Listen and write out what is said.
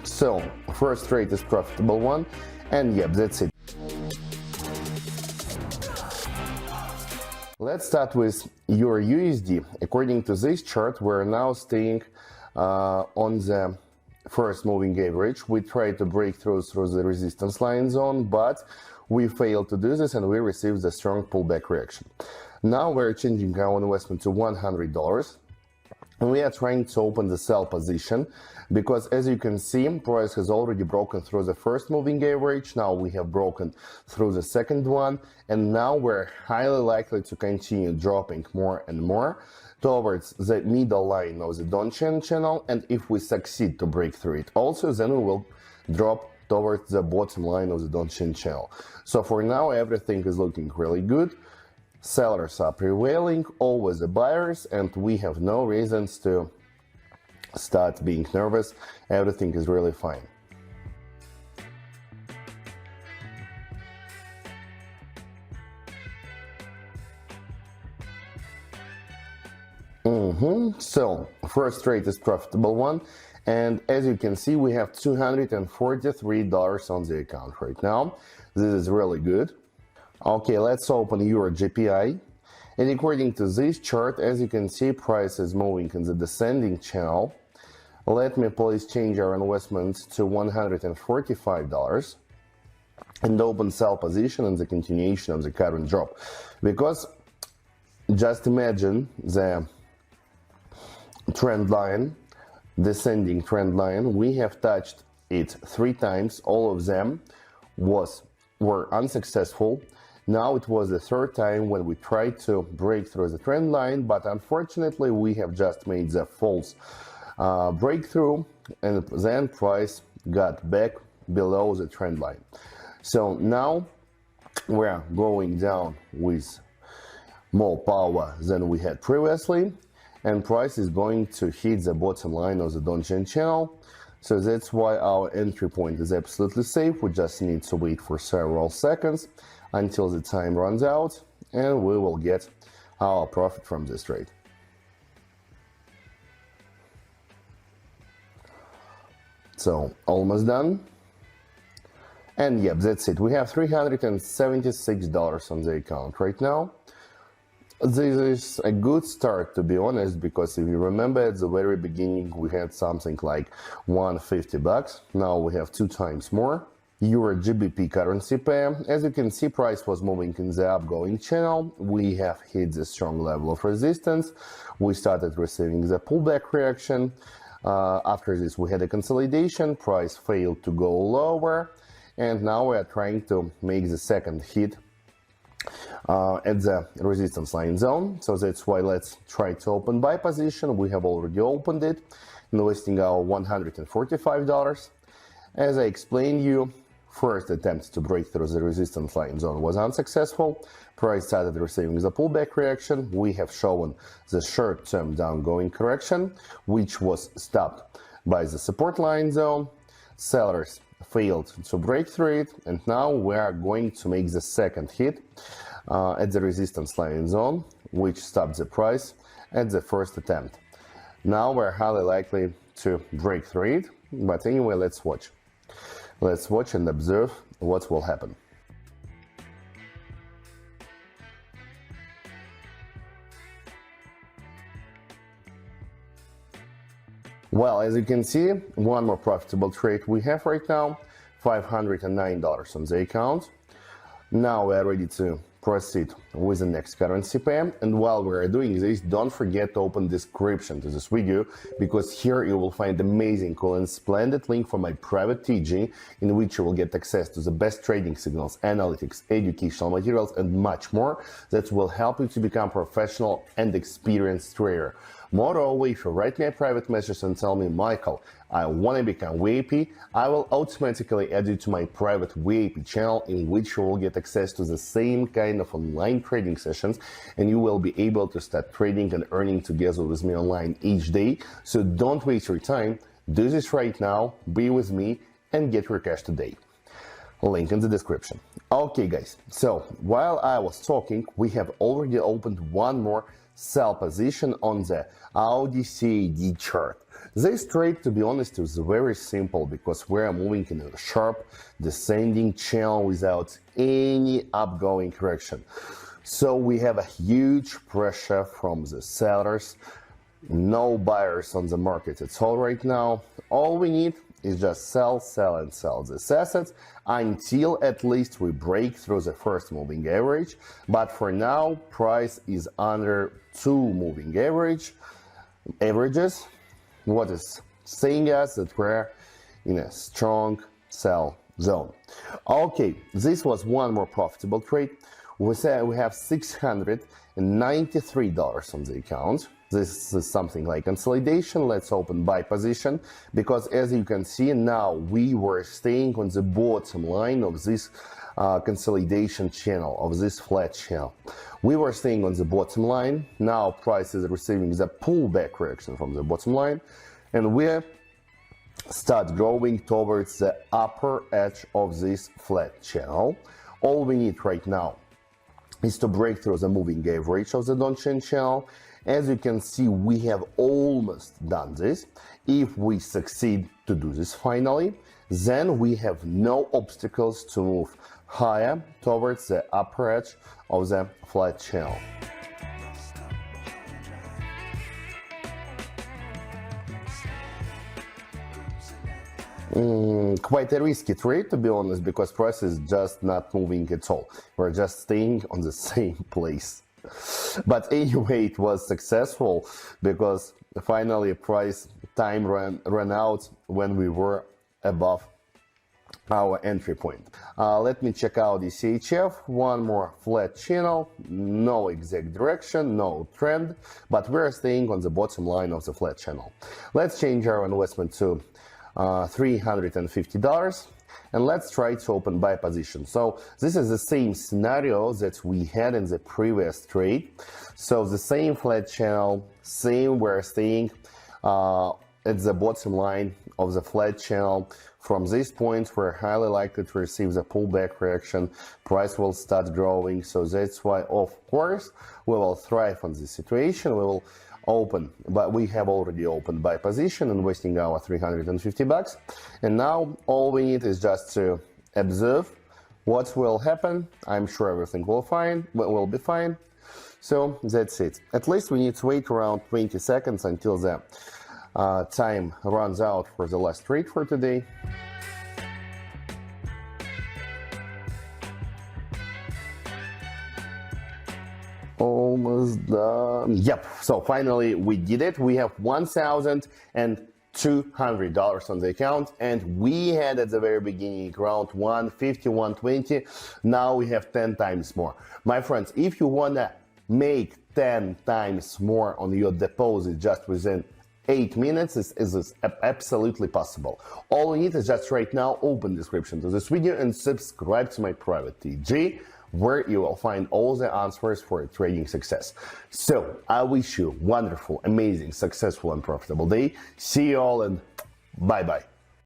So first trade is profitable one, and yep, that's it. Let's start with Euro USD. According to this chart, we're now staying on the first moving average. We tried to break through the resistance line zone, but we failed to do this and we received a strong pullback reaction. Now we're changing our investment to $100. And we are trying to open the sell position because, as you can see, price has already broken through the first moving average. Now we have broken through the second one, and now we're highly likely to continue dropping more and more towards the middle line of the Donchian Channel. And if we succeed to break through it also, then we will drop towards the bottom line of the Donchian Channel. So for now, everything is looking really good. Sellers are prevailing, always the buyers, and we have no reasons to start being nervous. Everything is really fine. So first trade is profitable one, and as you can see, we have $243 on the account right now. This is really good. Okay, let's open Euro GBP, and according to this chart, as you can see, price is moving in the descending channel. Let me please change our investment to $145 and open sell position in the continuation of the current drop, because just imagine the trend line, descending trend line. We have touched it 3 times, all of them were unsuccessful. Now it was the 3rd time when we tried to break through the trend line, but unfortunately we have just made the false breakthrough, and then price got back below the trend line. So now we are going down with more power than we had previously, and price is going to hit the bottom line of the Donchian Channel. So that's why our entry point is absolutely safe. We just need to wait for several seconds until the time runs out, and we will get our profit from this trade. So almost done. And yep, that's it. We have $376 on the account right now. This is a good start, to be honest, because if you remember at the very beginning we had something like $150. Now we have 2 times more. Euro GBP currency pair. As you can see, price was moving in the upgoing channel. We have hit the strong level of resistance. We started receiving the pullback reaction. After this, we had a consolidation. Price failed to go lower, and now we are trying to make the second hit at the resistance line zone. So that's why let's try to open buy position. We have already opened it, investing our $145. As I explained you, first attempt to break through the resistance line zone was unsuccessful. Price started receiving the pullback reaction. We have shown the short-term downgoing correction, which was stopped by the support line zone. Sellers failed to break through it, and now we are going to make the second hit at the resistance line zone, which stopped the price at the first attempt. Now we're highly likely to break through it, but anyway, let's watch. Let's watch and observe what will happen. Well, as you can see, one more profitable trade we have right now, $509 on the account. Now we are ready to proceed with the next currency pair, and while we are doing this, don't forget to open description to this video, because here you will find amazing, cool and splendid link for my private TG, in which you will get access to the best trading signals, analytics, educational materials and much more that will help you to become professional and experienced trader. Moreover, if you write me a private message and tell me, Michael, I want to become VIP, I will automatically add you to my private VIP channel, in which you will get access to the same kind of online trading sessions, and you will be able to start trading and earning together with me online each day. So don't waste your time, do this right now, be with me and get your cash today. Link in the description. Okay guys, so while I was talking, we have already opened one more sell position on the Audi CAD chart. This trade, to be honest, is very simple because we are moving in a sharp descending channel without any upgoing correction. So we have a huge pressure from the sellers, no buyers on the market at all right now. All we need is just sell, sell, and sell these assets until at least we break through the first moving average. But for now, price is under 2 moving averages. What is saying us that we're in a strong sell zone. Okay, this was one more profitable trade. We say we have $693 on the account. This is something like consolidation. Let's open buy position, because as you can see now, we were staying on the bottom line of this consolidation channel, of this flat channel. We were staying on the bottom line. Now price is receiving the pullback correction from the bottom line, and we start growing towards the upper edge of this flat channel. All we need right now is to break through the moving average of the Donchian Channel. As you can see, we have almost done this. If we succeed to do this finally, then we have no obstacles to move higher towards the upper edge of the flat channel. Quite a risky trade, to be honest, because price is just not moving at all. We're just staying on the same place. But anyway, it was successful because finally price time ran out when we were above our entry point. Let me check out the CHF. One more flat channel, no exact direction, no trend, but we're staying on the bottom line of the flat channel. Let's change our investment to $350, and let's try to open buy position. So this is the same scenario that we had in the previous trade. So the same flat channel, same, we're staying at the bottom line of the flat channel. From this point, we're highly likely to receive the pullback reaction. Price will start growing, so that's why, of course, we will thrive on this situation. We will open, but we have already opened buy position, investing our $350, and now all we need is just to observe what will happen. I'm sure everything will be fine. So that's it. At least we need to wait around 20 seconds until the time runs out for the last trade for today. Almost done. Yep, so finally we did it. We have $1,200 on the account, and we had at the very beginning around 150, 120. Now we have 10 times more. My friends, if you wanna make 10 times more on your deposit just within 8 minutes, is absolutely possible. All you need is just right now open description to this video and subscribe to my private TG, where you will find all the answers for trading success. So I wish you a wonderful, amazing, successful, and profitable day. See you all, and bye bye.